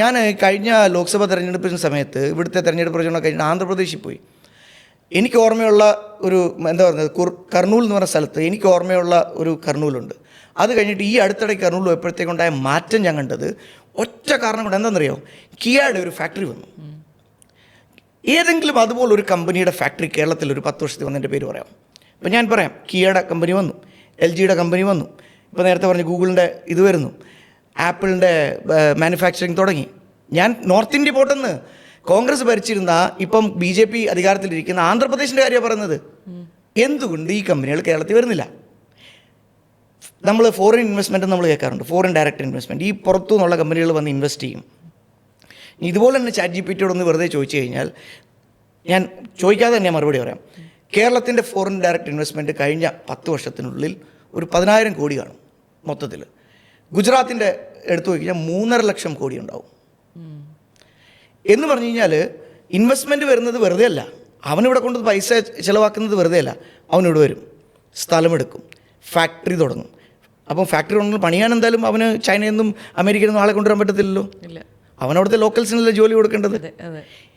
ഞാൻ കഴിഞ്ഞ ലോക്സഭാ തെരഞ്ഞെടുപ്പിന് സമയത്ത് ഇവിടുത്തെ തെരഞ്ഞെടുപ്പ് പ്രചരണം കഴിഞ്ഞ് ആന്ധ്രാപ്രദേശിൽ പോയി. എനിക്ക് ഓർമ്മയുള്ള ഒരു എന്താ പറയുന്നത് കർണൂൽ എന്ന് പറഞ്ഞ സ്ഥലത്ത് എനിക്ക് ഓർമ്മയുള്ള ഒരു കർണൂലുണ്ട്. അത് കഴിഞ്ഞിട്ട് ഈ അടുത്തിടയ്ക്ക് കർണൂൽ പോയപ്പോഴത്തേക്കുണ്ടായ മാറ്റം ഞാൻ കണ്ടത് ഒറ്റ കാരണം കൊണ്ട് എന്താണെന്നറിയോ, കിയയുടെ ഒരു ഫാക്ടറി വന്നു. ഏതെങ്കിലും അതുപോലെ ഒരു കമ്പനിയുടെ ഫാക്ടറി കേരളത്തിൽ ഒരു 10 വർഷത്തിൽ വന്നതിൻ്റെ പേര് പറയാം. ഇപ്പം ഞാൻ പറയാം, കിയയുടെ കമ്പനി വന്നു, LGയുടെ കമ്പനി വന്നു, ഇപ്പോൾ നേരത്തെ പറഞ്ഞ ഗൂഗിളിൻ്റെ ഇത് വരുന്നു, ആപ്പിളിൻ്റെ മാനുഫാക്ചറിങ് തുടങ്ങി. ഞാൻ നോർത്ത് ഇന്ത്യ പോട്ടെന്ന് കോൺഗ്രസ് ഭരിച്ചിരുന്ന ഇപ്പം BJP അധികാരത്തിലിരിക്കുന്ന ആന്ധ്രാപ്രദേശിൻ്റെ കാര്യമാണ് പറയുന്നത്. എന്തുകൊണ്ട് ഈ കമ്പനികൾ കേരളത്തിൽ വരുന്നില്ല? നമ്മൾ ഫോറിൻ ഇൻവെസ്റ്റ്മെൻറ്റ് നമ്മൾ കേൾക്കാറുണ്ട്, ഫോറിൻ ഡയറക്റ്റ് ഇൻവെസ്റ്റ്മെൻറ്റ്. ഈ പുറത്തു നിന്നുള്ള കമ്പനികൾ വന്ന് ഇൻവെസ്റ്റ് ചെയ്യും. ഇതുപോലെ തന്നെ ChatGPTയോടൊന്ന് വെറുതെ ചോദിച്ചു കഴിഞ്ഞാൽ, ഞാൻ ചോദിക്കാതെ തന്നെ മറുപടി പറയാം. കേരളത്തിൻ്റെ ഫോറിൻ ഡയറക്റ്റ് ഇൻവെസ്റ്റ്മെൻറ്റ് കഴിഞ്ഞ 10 വർഷത്തിനുള്ളിൽ ഒരു 10,000 കോടി കാണും മൊത്തത്തിൽ. ഗുജറാത്തിൻ്റെ എടുത്തു നോക്കിയാൽ 3.5 ലക്ഷം കോടി ഉണ്ടാവും. എന്ന് പറഞ്ഞു കഴിഞ്ഞാൽ ഇൻവെസ്റ്റ്മെൻറ്റ് വരുന്നത് വെറുതെ അല്ല, അവനിവിടെ കൊണ്ട് പൈസ ചിലവാക്കുന്നത് വെറുതെ അല്ല. അവനിവിടെ വരും, സ്ഥലമെടുക്കും, ഫാക്ടറി തുടങ്ങും. അപ്പം ഫാക്ടറി തുടങ്ങുന്ന പണിയാൻ എന്തായാലും അവന് ചൈനയിൽ നിന്നും അമേരിക്കയിൽ നിന്നും ആളെ കൊണ്ടുവരാൻ പറ്റത്തില്ലല്ലോ. അവനവിടുത്തെ ലോക്കൽസിനല്ലേ ജോലി കൊടുക്കേണ്ടത്.